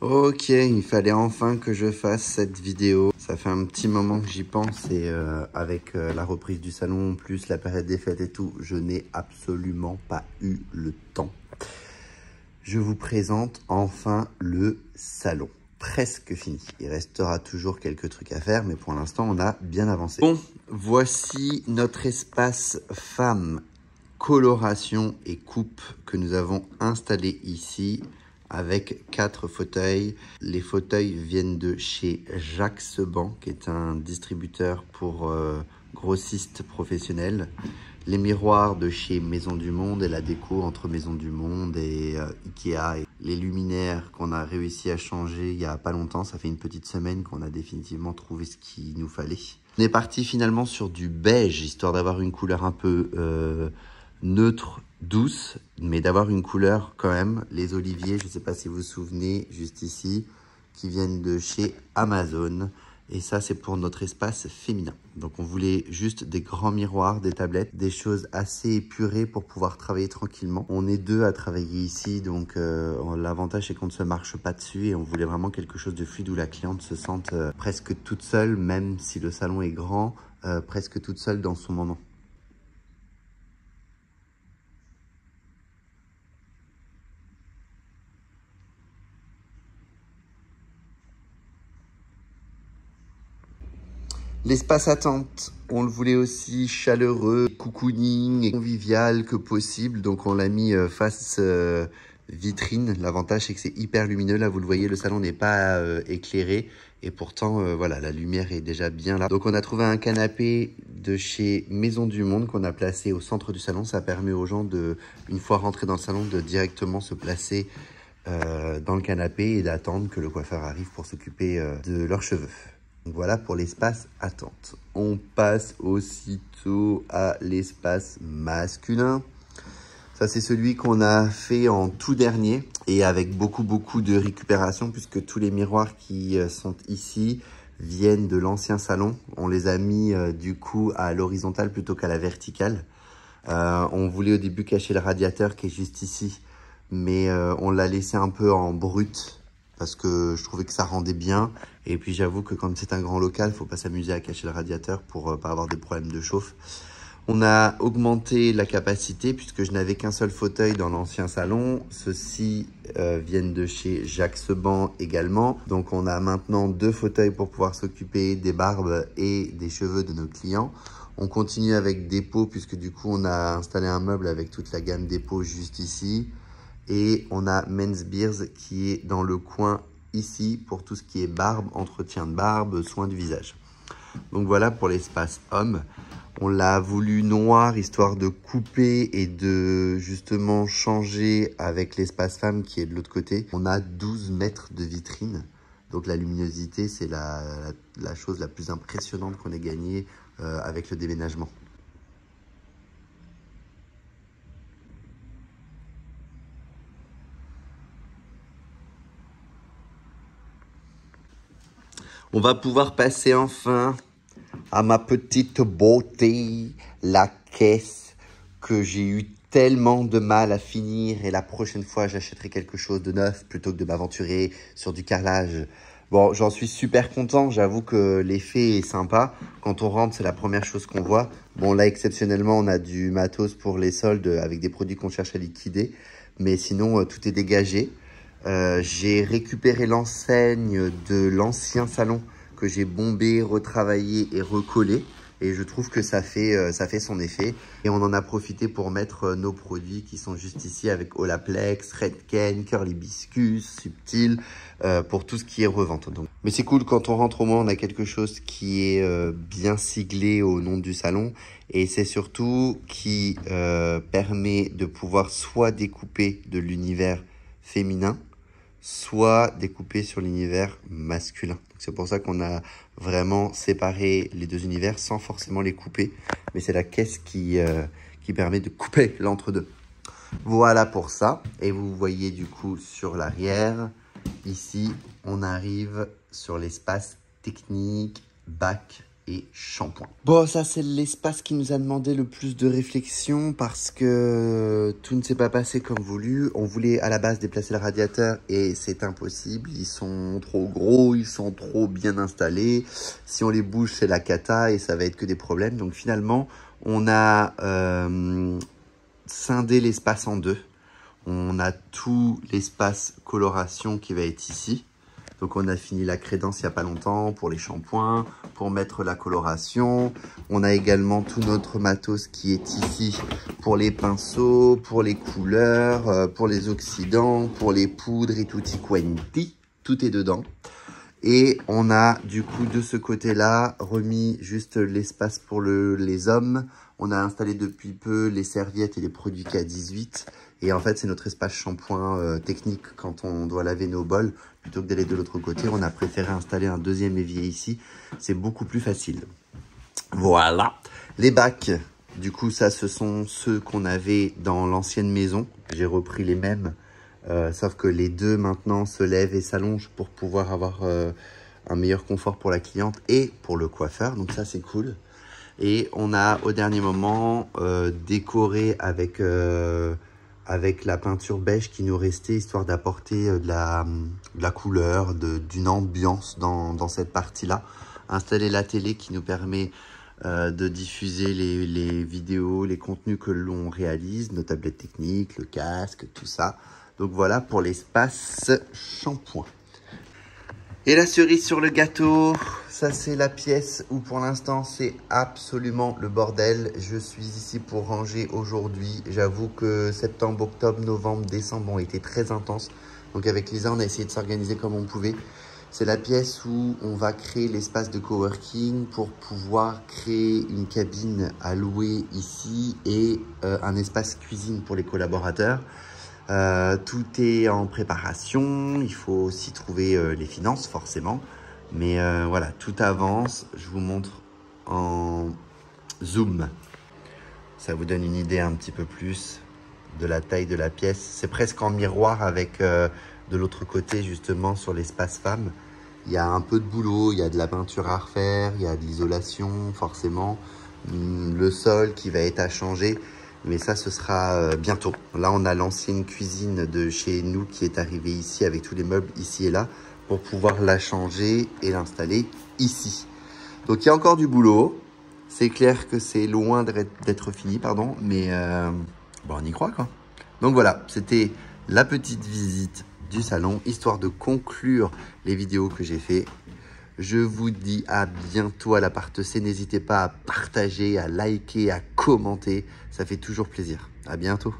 Ok, il fallait enfin que je fasse cette vidéo. Ça fait un petit moment que j'y pense et avec la reprise du salon, plus la période des fêtes et tout, je n'ai absolument pas eu le temps. Je vous présente enfin le salon. Presque fini. Il restera toujours quelques trucs à faire, mais pour l'instant, on a bien avancé. Bon, voici notre espace femme, coloration et coupe que nous avons installé ici avec 4 fauteuils. Les fauteuils viennent de chez Jacques Seban, qui est un distributeur pour grossistes professionnels. Les miroirs de chez Maison du Monde et la déco entre Maison du Monde et Ikea. Et les luminaires qu'on a réussi à changer il n'y a pas longtemps. Ça fait une petite semaine qu'on a définitivement trouvé ce qu'il nous fallait. On est parti finalement sur du beige, histoire d'avoir une couleur un peu neutre, douce, mais d'avoir une couleur quand même. Les oliviers, je ne sais pas si vous vous souvenez, juste ici, qui viennent de chez Amazon. Et ça, c'est pour notre espace féminin. Donc, on voulait juste des grands miroirs, des tablettes, des choses assez épurées pour pouvoir travailler tranquillement. On est 2 à travailler ici, donc l'avantage, c'est qu'on ne se marche pas dessus. Et on voulait vraiment quelque chose de fluide où la cliente se sente presque toute seule, même si le salon est grand, presque toute seule dans son moment. L'espace attente, on le voulait aussi chaleureux, cocooning et convivial que possible. Donc on l'a mis face vitrine. L'avantage c'est que c'est hyper lumineux. Là vous le voyez, le salon n'est pas éclairé. Et pourtant, voilà, la lumière est déjà bien là. Donc on a trouvé un canapé de chez Maison du Monde qu'on a placé au centre du salon. Ça permet aux gens, une fois rentrés dans le salon, de directement se placer dans le canapé et d'attendre que le coiffeur arrive pour s'occuper de leurs cheveux. Donc voilà pour l'espace attente. On passe aussitôt à l'espace masculin. Ça, c'est celui qu'on a fait en tout dernier et avec beaucoup de récupération puisque tous les miroirs qui sont ici viennent de l'ancien salon. On les a mis du coup à l'horizontale plutôt qu'à la verticale. On voulait au début cacher le radiateur qui est juste ici, mais on l'a laissé un peu en brut parce que je trouvais que ça rendait bien. Et puis j'avoue que quand c'est un grand local, il ne faut pas s'amuser à cacher le radiateur pour pas avoir des problèmes de chauffe. On a augmenté la capacité puisque je n'avais qu'un seul fauteuil dans l'ancien salon. Ceux-ci viennent de chez Jacques Seban également. Donc on a maintenant 2 fauteuils pour pouvoir s'occuper des barbes et des cheveux de nos clients. On continue avec des pots puisque du coup on a installé un meuble avec toute la gamme des pots juste ici. Et on a Men's Beers qui est dans le coin ici pour tout ce qui est barbe, entretien de barbe, soin du visage. Donc voilà pour l'espace homme. On l'a voulu noir histoire de couper et de justement changer avec l'espace femme qui est de l'autre côté. On a 12 mètres de vitrine. Donc la luminosité, c'est la chose la plus impressionnante qu'on ait gagnée avec le déménagement. On va pouvoir passer enfin à ma petite beauté, la caisse que j'ai eu tellement de mal à finir. Et la prochaine fois, j'achèterai quelque chose de neuf plutôt que de m'aventurer sur du carrelage. Bon, j'en suis super content. J'avoue que l'effet est sympa. Quand on rentre, c'est la première chose qu'on voit. Bon, là, exceptionnellement, on a du matos pour les soldes avec des produits qu'on cherche à liquider. Mais sinon, tout est dégagé. J'ai récupéré l'enseigne de l'ancien salon que j'ai bombé, retravaillé et recollé. Et je trouve que ça fait son effet. Et on en a profité pour mettre nos produits qui sont juste ici avec Olaplex, Redken, Curly Hibiscus, Subtil, pour tout ce qui est revente. Donc. Mais c'est cool quand on rentre au moins, on a quelque chose qui est bien siglé au nom du salon. Et c'est surtout qui permet de pouvoir soit découper de l'univers féminin, soit découpé sur l'univers masculin. C'est pour ça qu'on a vraiment séparé les 2 univers sans forcément les couper. Mais c'est la caisse qui permet de couper l'entre-deux. Voilà pour ça. Et vous voyez du coup sur l'arrière, ici, on arrive sur l'espace technique, bac et shampoing. Bon, ça c'est l'espace qui nous a demandé le plus de réflexion parce que tout ne s'est pas passé comme voulu. On voulait à la base déplacer le radiateur et c'est impossible. Ils sont trop gros, ils sont trop bien installés. Si on les bouge, c'est la cata et ça va être que des problèmes. Donc finalement, on a scindé l'espace en deux. On a tout l'espace coloration qui va être ici. Donc on a fini la crédence il n'y a pas longtemps pour les shampoings, pour mettre la coloration. On a également tout notre matos qui est ici pour les pinceaux, pour les couleurs, pour les oxydants, pour les poudres et tutti quanti. Tout est dedans. Et on a du coup de ce côté-là remis juste l'espace pour les hommes. On a installé depuis peu les serviettes et les produits K18. Et en fait, c'est notre espace shampoing technique quand on doit laver nos bols. Plutôt que d'aller de l'autre côté, on a préféré installer un deuxième évier ici. C'est beaucoup plus facile. Voilà. Les bacs, du coup, ça, ce sont ceux qu'on avait dans l'ancienne maison. J'ai repris les mêmes, sauf que les deux maintenant se lèvent et s'allongent pour pouvoir avoir un meilleur confort pour la cliente et pour le coiffeur. Donc ça, c'est cool. Et on a au dernier moment décoré avec la peinture beige qui nous restait, histoire d'apporter de la couleur, d'une ambiance dans cette partie-là. Installer la télé qui nous permet de diffuser les vidéos, les contenus que l'on réalise, nos tablettes techniques, le casque, tout ça. Donc voilà pour l'espace shampoing. Et la cerise sur le gâteau, ça c'est la pièce où pour l'instant c'est absolument le bordel. Je suis ici pour ranger aujourd'hui. J'avoue que septembre, octobre, novembre, décembre ont été très intenses. Donc avec Lisa, on a essayé de s'organiser comme on pouvait. C'est la pièce où on va créer l'espace de coworking pour pouvoir créer une cabine à louer ici et un espace cuisine pour les collaborateurs. Tout est en préparation, il faut aussi trouver les finances forcément, mais voilà, tout avance. Je vous montre en zoom, ça vous donne une idée un petit peu plus de la taille de la pièce. C'est presque en miroir avec de l'autre côté justement sur l'espace femme. Il y a un peu de boulot, il y a de la peinture à refaire, il y a de l'isolation forcément, le sol qui va être à changer. Mais ça, ce sera bientôt. Là, on a l'ancienne cuisine de chez nous qui est arrivée ici avec tous les meubles ici et là pour pouvoir la changer et l'installer ici. Donc, il y a encore du boulot. C'est clair que c'est loin d'être fini, pardon. Mais bon, on y croit, quoi. Donc, voilà, c'était la petite visite du salon, histoire de conclure les vidéos que j'ai fait. Je vous dis à bientôt à la part C. N'hésitez pas à partager, à liker, à commenter. Ça fait toujours plaisir. À bientôt.